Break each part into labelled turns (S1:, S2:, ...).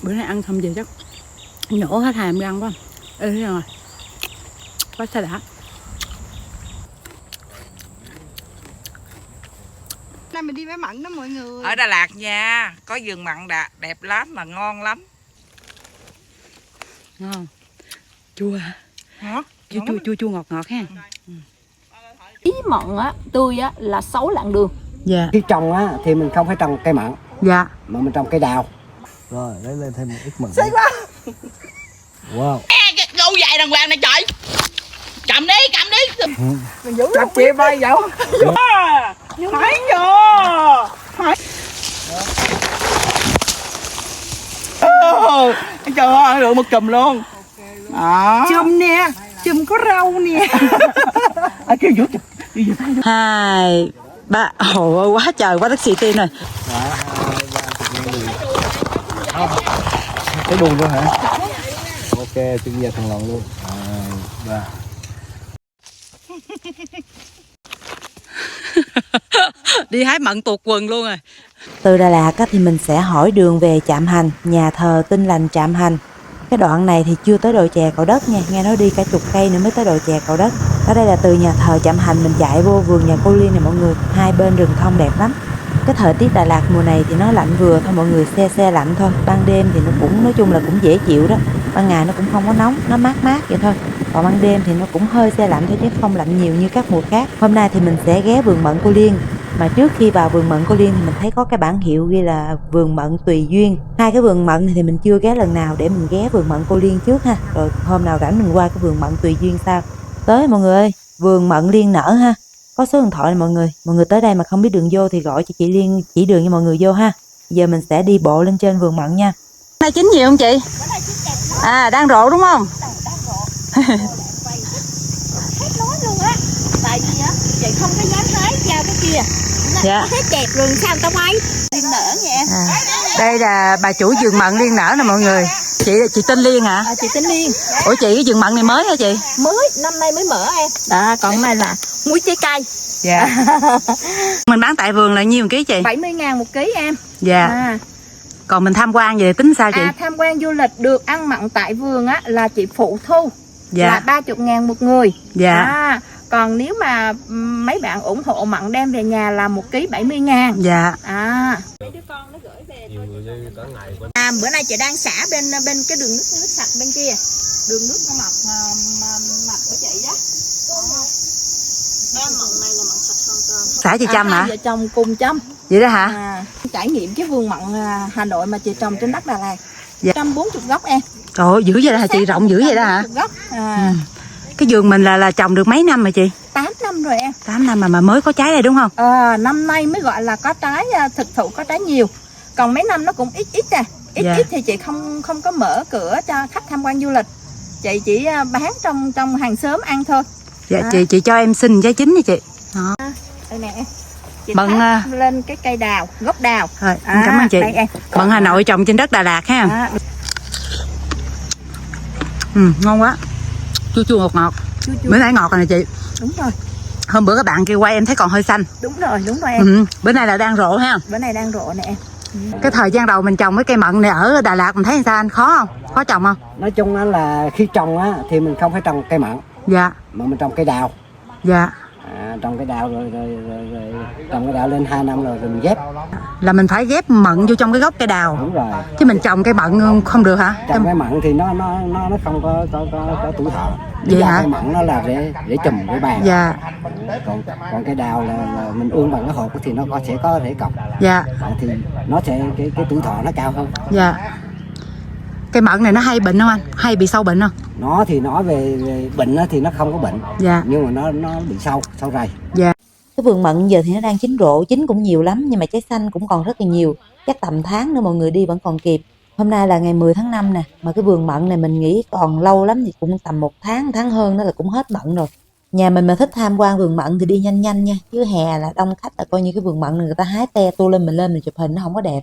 S1: Bữa nay ăn xong về chắc nhổ hết hàm răng quá. Ê thế rồi. Quá xa đã.
S2: Nay mình đi với mận đó mọi người.
S3: Ở Đà Lạt nha, có vườn mận đẹp lắm mà ngon lắm.
S1: Ngon. Chua.
S3: Hả?
S1: Chua ngọt ha.
S4: Ý mận á, tươi á là 6 lạng đường.
S1: Dạ.
S5: Khi trồng á thì mình không phải trồng cây mận.
S1: Dạ.
S5: Mà mình trồng cây đào. Rồi lấy lên thêm một ít mận. Xinh quá. Wow.
S3: Cái gấu dài đàng hoàng này trời. Cầm đi.
S5: Cầm chị vai dẫu.
S3: Thấy chưa? Trời ơi, được một chùm luôn. Đó.
S2: Chùm nè, chùm có rau nè.
S3: Kêu vũ.
S1: 2, 3. Ôi quá trời, quá taxi tiên rồi.
S5: Cái đùn luôn hả? Ok, tôi giờ thằng lòng luôn. 2, 3.
S1: Đi hái mận tuột quần luôn rồi.
S6: Từ Đà Lạt thì mình sẽ hỏi đường về Trạm Hành, nhà thờ Tin Lành Trạm Hành. Cái đoạn này thì chưa tới đồi chè Cầu Đất nha, nghe nói đi cả chục cây nữa mới tới đồi chè Cầu Đất. Ở đây là từ nhà thờ Trạm Hành mình chạy vô vườn nhà cô Liên này mọi người, hai bên rừng thông đẹp lắm. Cái thời tiết Đà Lạt mùa này thì nó lạnh vừa thôi mọi người, se lạnh thôi. Ban đêm thì nó cũng nói chung là cũng dễ chịu đó. Ban ngày nó cũng không có nóng, nó mát vậy thôi. Còn ban đêm thì nó cũng hơi se lạnh thôi chứ không lạnh nhiều như các mùa khác. Hôm nay thì mình sẽ ghé vườn mận cô Liên. Mà trước khi vào vườn mận cô Liên thì mình thấy có cái bảng hiệu ghi là vườn mận Tùy Duyên. Hai cái vườn mận này thì mình chưa ghé lần nào, để mình ghé vườn mận cô Liên trước ha. Rồi hôm nào rảnh mình qua cái vườn mận Tùy Duyên sau. Tới mọi người ơi, vườn mận Liên nở ha. Có số điện thoại này mọi người. Mọi người tới đây mà không biết đường vô thì gọi cho chị Liên chỉ đường cho mọi người vô ha. Giờ mình sẽ đi bộ lên trên vườn mận nha.
S1: Nay chín nhiều không chị? À, đang rộ đúng không?
S4: Hết nói luôn á. Tại vì á, chị không có dám hái giao cái kia.
S1: Dạ.
S4: Hết đẹp rồi sao người ta quay. Liên nở nha.
S1: Đây là bà chủ vườn mận Liên nở nè mọi người. Chị tên Liên hả?
S4: Chị tên Liên.
S1: Ủa chị, cái vườn mận này mới hả chị?
S4: Mới, năm nay mới mở em. Đó, còn cái này là muối trái cây.
S1: Dạ. Mình bán tại vườn là nhiêu ký chị?
S4: 70.000 một ký em.
S1: Dạ. Còn mình tham quan về tính sao chị?
S4: Tham quan du lịch được ăn mận tại vườn á là chị phụ thu.
S1: Dạ.
S4: Là 30.000 một người.
S1: Dạ.
S4: Còn nếu mà mấy bạn ủng hộ mận đem về nhà là 1 ký 70.000.
S1: Dạ.
S4: Mấy đứa con nó gửi về thôi. Bữa nay chị đang xả bên cái đường nước sạch bên kia. Đường nước nó mập của chị đó. Mận này là mận sạch hoàn toàn.
S1: Xã chị Trâm hả?
S4: Hai vợ chồng cùng chăm.
S1: Vậy đó hả?
S4: Trải nghiệm cái vườn mận Hà Nội mà chị trồng trên đất Đà Lạt.
S1: Dạ.
S4: 140 gốc em.
S1: Trời ơi, dữ vậy đó hả chị? Rộng dữ vậy đó hả?
S4: 140 gốc.
S1: Cái vườn mình là trồng được mấy năm rồi chị?
S4: 8 năm rồi em.
S1: 8 năm mà mới có trái đây đúng không?
S4: Năm nay mới gọi là có trái, thực thụ có trái nhiều. Còn mấy năm nó cũng ít nè. Ít thì chị không có mở cửa cho khách tham quan du lịch. Chị chỉ bán trong hàng xóm ăn thôi.
S1: Dạ. Chị cho em xin trái chín đi chị. Đó.
S4: Đây nè em. Chị
S1: Mận
S4: lên cái cây đào, gốc đào.
S1: Rồi, cảm ơn chị. Mận Hà Nội trồng trên đất Đà Lạt ha. Ngon quá. Chua ngọt. Bữa nãy ngọt rồi nè chị.
S4: Đúng rồi.
S1: Hôm bữa các bạn kia quay em thấy còn hơi xanh.
S4: Đúng rồi em.
S1: Bữa nay là đang rộ ha.
S4: Bữa nay đang rộ nè em.
S1: Cái thời gian đầu mình trồng cái cây mận này ở Đà Lạt mình thấy sao anh, khó không? Khó trồng không?
S5: Nói chung á là khi trồng á thì mình không phải trồng cây mận.
S1: Dạ.
S5: Mà mình trồng cây đào.
S1: Dạ.
S5: Trồng cây đào rồi trồng cây đào lên 2 năm rồi mình ghép.
S1: Là mình phải ghép mận vô trong cái gốc cây đào.
S5: Đúng rồi.
S1: Chứ mình trồng cây mận không được hả?
S5: Trồng cây mận thì nó không có tuổi thọ.
S1: Vậy hả?
S5: Cây mận nó là rễ chùm rễ bàn.
S1: Dạ.
S5: Còn cây đào là mình ương bằng cái hộp thì nó sẽ có rễ cọc.
S1: Dạ.
S5: Thì nó sẽ cái tuổi thọ nó cao hơn.
S1: Dạ. Cây mận này nó hay bệnh không anh? Hay bị sâu bệnh không?
S5: Nó thì nói về bệnh thì nó không có bệnh.
S1: Dạ.
S5: Nhưng mà nó bị sâu rầy.
S1: Dạ.
S6: Cái vườn mận giờ thì nó đang chín rộ, chín cũng nhiều lắm nhưng mà trái xanh cũng còn rất là nhiều. Chắc tầm tháng nữa mọi người đi vẫn còn kịp. Hôm nay là ngày 10 tháng 5 nè, mà cái vườn mận này mình nghĩ còn lâu lắm thì cũng tầm 1 tháng hơn nữa là cũng hết mận rồi. Nhà mình mà thích tham quan vườn mận thì đi nhanh nha, chứ hè là đông khách là coi như cái vườn mận này người ta hái te tu lên mình chụp hình nó không có đẹp.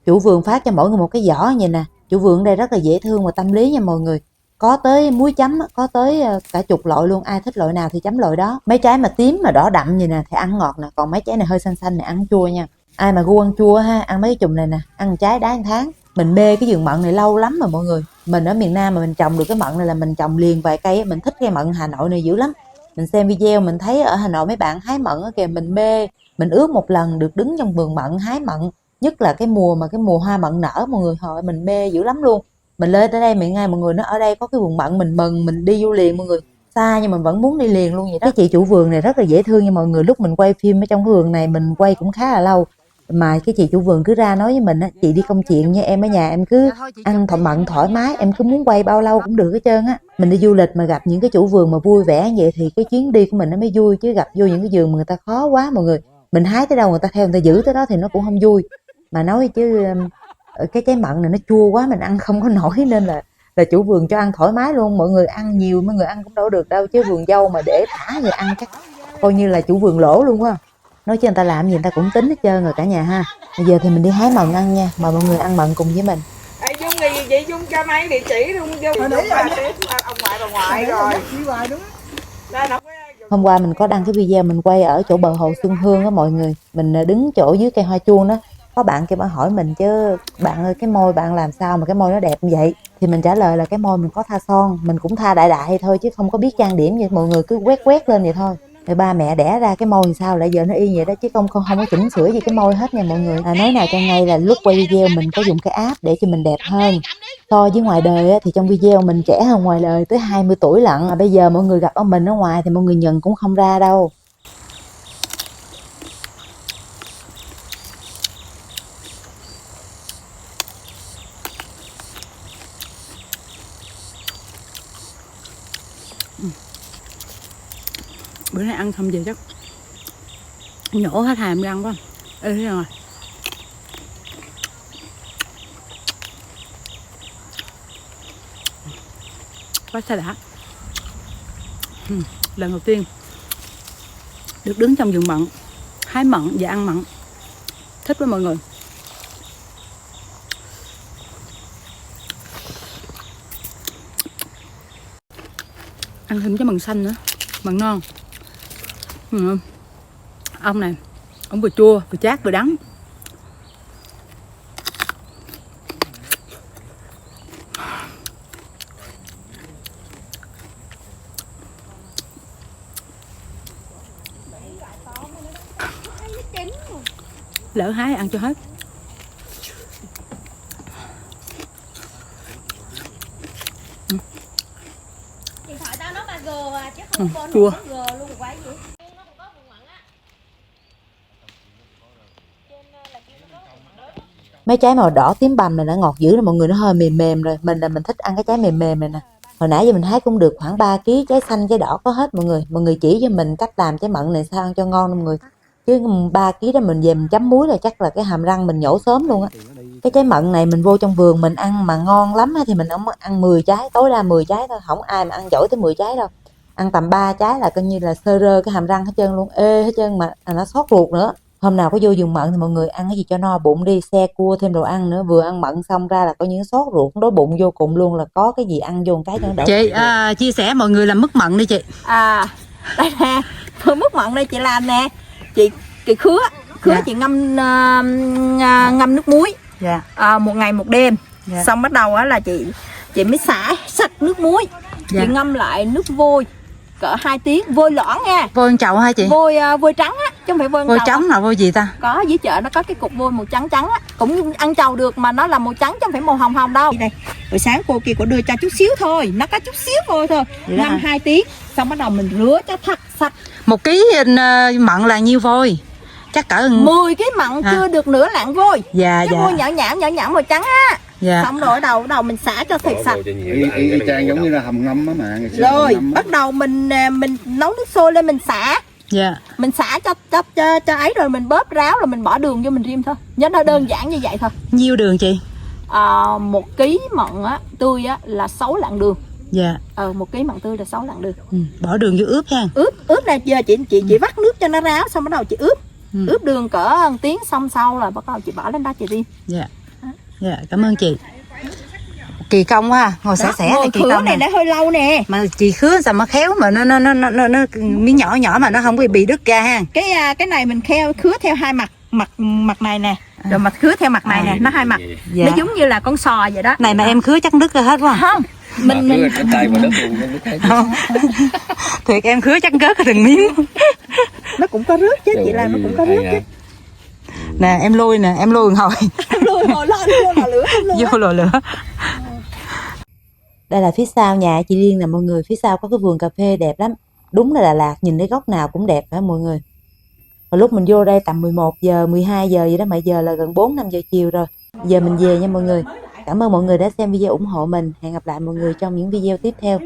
S6: Chủ vườn phát cho mỗi người một cái giỏ như nè. Chủ vườn đây rất là dễ thương và tâm lý nha mọi người. Có tới muối chấm, có tới cả chục loại luôn, ai thích loại nào thì chấm loại đó. Mấy trái mà tím mà đỏ đậm như nè thì ăn ngọt nè, còn mấy trái này hơi xanh này ăn chua nha. Ai mà gu ăn chua ha, ăn mấy cái chùm này nè, ăn trái đá 1 tháng. Mình mê cái vườn mận này lâu lắm rồi mọi người. Mình ở miền Nam mà mình trồng được cái mận này là mình trồng liền vài cây. Mình thích cây mận Hà Nội này dữ lắm. Mình xem video mình thấy ở Hà Nội mấy bạn hái mận ở kìa, mình mê. Mình ước một lần được đứng trong vườn mận hái mận, nhất là cái mùa hoa mận nở mọi người. Hồi mình mê dữ lắm luôn. Mình lên tới đây mình nghe mọi người nói ở đây có cái vườn mận, mình mừng, mình đi vô liền mọi người. Xa nhưng mình vẫn muốn đi liền luôn vậy đó. Cái chị chủ vườn này rất là dễ thương nha mọi người. Lúc mình quay phim ở trong cái vườn này mình quay cũng khá là lâu, mà cái chị chủ vườn cứ ra nói với mình á, chị đi công chuyện nha, em ở nhà em cứ ăn mận thoải mái, em cứ muốn quay bao lâu cũng được hết trơn á. Mình đi du lịch mà gặp những cái chủ vườn mà vui vẻ như vậy thì cái chuyến đi của mình nó mới vui, chứ gặp vô những cái vườn mà người ta khó quá mọi người, mình hái tới đâu người ta theo, người ta giữ tới đó thì nó cũng không vui. Mà nói chứ cái trái mận này nó chua quá, mình ăn không có nổi, nên là chủ vườn cho ăn thoải mái luôn. Mọi người ăn nhiều, mọi người ăn cũng đâu được đâu, chứ vườn dâu mà để thả người ăn chắc coi như là chủ vườn lỗ luôn á. Nói chứ người ta làm gì người ta cũng tính hết trơn rồi cả nhà ha. Bây giờ thì mình đi hái mận ăn nha, mời mọi người ăn mận cùng với mình.
S2: Ê, Dung gì vậy? Dung cho mấy địa chỉ luôn. Dung ông ngoại bà ngoại rồi.
S6: Hôm qua mình có đăng cái video mình quay ở chỗ bờ hồ Xuân Hương á mọi người. Mình đứng chỗ dưới cây hoa chuông đó. Có bạn kia bạn hỏi mình chứ bạn ơi cái môi bạn làm sao mà cái môi nó đẹp như vậy. Thì mình trả lời là cái môi mình có thoa son, mình cũng thoa đại đại thôi chứ không có biết trang điểm như mọi người cứ quét lên vậy thôi. Rồi ba mẹ đẻ ra cái môi sao lại giờ nó y vậy đó, chứ không có chỉnh sửa gì cái môi hết nha mọi người. Nói nào cho ngay là lúc quay video mình có dùng cái app để cho mình đẹp hơn. So với ngoài đời á, thì trong video mình trẻ hơn ngoài đời tới 20 tuổi lận. Mà bây giờ mọi người gặp ông mình ở ngoài thì mọi người nhận cũng không ra đâu.
S1: Bữa nay ăn không về chắc nhổ hết hàm răng quá. Ê thế rồi. Quá xa đã. Lần đầu tiên được đứng trong vườn mận, hái mận và ăn mận. Thích quá mọi người. Ăn thêm cái mận xanh nữa, mận non. Ông này, ông vừa chua, vừa chát, vừa đắng. Lỡ hái ăn cho hết.
S4: Điện thoại tao nó mà G à, chứ không con
S1: chua.
S4: G luôn quái gì.
S6: Mấy trái màu đỏ tím bằm này đã ngọt dữ rồi mọi người, nó hơi mềm mềm rồi. Mình thích ăn cái trái mềm mềm này nè. Hồi nãy giờ mình hái cũng được khoảng 3 kg trái xanh trái đỏ có hết mọi người. Mọi người chỉ cho mình cách làm trái mận này sao ăn cho ngon mọi người. Chứ 3 kg đó mình về mình chấm muối là chắc là cái hàm răng mình nhổ sớm luôn á. Cái trái mận này mình vô trong vườn mình ăn mà ngon lắm thì mình không ăn 10 trái, tối đa 10 trái thôi, không ai mà ăn giỏi tới 10 trái đâu. Ăn tầm 3 trái là coi như là sơ rơ cái hàm răng hết trơn luôn, ê hết trơn mà nó xót ruột nữa. Hôm nào có vô vườn mận thì mọi người ăn cái gì cho no bụng đi, xe cua thêm đồ ăn nữa, vừa ăn mận xong ra là có những xót ruột đói bụng vô cùng luôn, là có cái gì ăn vô một cái cho nó đỡ.
S1: Chị chia sẻ mọi người làm mứt mận đi chị.
S4: Đây nè, mứt mận đây chị làm nè. Chị khứa
S1: Dạ.
S4: chị ngâm nước muối.
S1: Dạ.
S4: 1 ngày 1 đêm.
S1: Dạ.
S4: Xong bắt đầu á là chị mới xả sạch nước muối.
S1: Dạ.
S4: Chị ngâm lại nước vôi cỡ 2 tiếng, vôi loãng nha.
S1: Vôi chậu hả chị?
S4: Vôi trắng á, chứ không phải vôi
S1: Vôi
S4: trầu.
S1: trắng là vôi gì ta?
S4: Có dưới chợ nó có cái cục vôi màu trắng trắng á, cũng ăn trầu được mà nó là màu trắng chứ không phải màu hồng hồng đâu. Đây, buổi sáng cô kia có đưa cho chút xíu thôi, nó có chút xíu thôi ngâm 2 tiếng, xong bắt đầu mình rửa cho thật sạch.
S1: 1 kg mận là nhiêu vôi? Chắc cỡ
S4: 10 cái mận chưa được nửa lạng vôi.
S1: Dạ.
S4: Cái vôi nhỏ nhảm màu trắng á.
S1: Dạ.
S4: Xong rồi bắt đầu mình xả cho thật sạch.
S3: Y chang giống như là hầm ngâm á mà.
S4: Rồi bắt đầu mình nấu nước sôi lên mình xả.
S1: Dạ.
S4: Mình xả cho ấy rồi mình bóp ráo rồi mình bỏ đường vô mình rim thôi. Nhớ nó đơn giản như vậy thôi.
S1: Nhiêu đường chị?
S4: 1 kg mận á tươi á là 6 lạng đường.
S1: Dạ.
S4: 1 kg mận tươi là 6 lạng đường.
S1: Bỏ đường vô ướp ha.
S4: Ướp này giờ chị vắt nước cho nó ráo xong bắt đầu chị ướp. Ướp đường cỡ 1 tiếng xong sau là bắt đầu chị bỏ lên đó chị rim.
S1: Dạ. Dạ, cảm ơn chị. Kỳ công quá, ngồi xẻ thì kỳ công
S4: này đã hơi lâu nè.
S1: Mà chị khứa sao mà khéo mà nó miếng nhỏ nhỏ mà nó không bị đứt ra ha.
S4: Cái này mình khứa theo 2 mặt này nè. Rồi mà khứa theo mặt này nè, nó hai mặt.
S6: Dạ.
S4: Nó giống như là con sò vậy đó.
S6: Này mà em khứa chắc đứt ra hết quá.
S4: Không, mình
S3: cái tay mà đất luôn nó thấy.
S6: Thiệt em khứa chắc rớt từng miếng.
S4: nó cũng có rước chứ, chị làm nó cũng có rước chứ.
S6: Nè em lôi hồi
S4: Lùi hồi lên vô lò lửa luôn.
S6: vô lò lửa. Đây là phía sau nhà chị Liên nè mọi người, phía sau có cái vườn cà phê đẹp lắm. Đúng là Đà Lạt nhìn thấy góc nào cũng đẹp phải mọi người. Và lúc mình vô đây tầm 11 giờ, 12 giờ vậy đó, mà giờ là gần 4-5 giờ chiều rồi. Giờ mình về nha mọi người. Cảm ơn mọi người đã xem video ủng hộ mình. Hẹn gặp lại mọi người trong những video tiếp theo.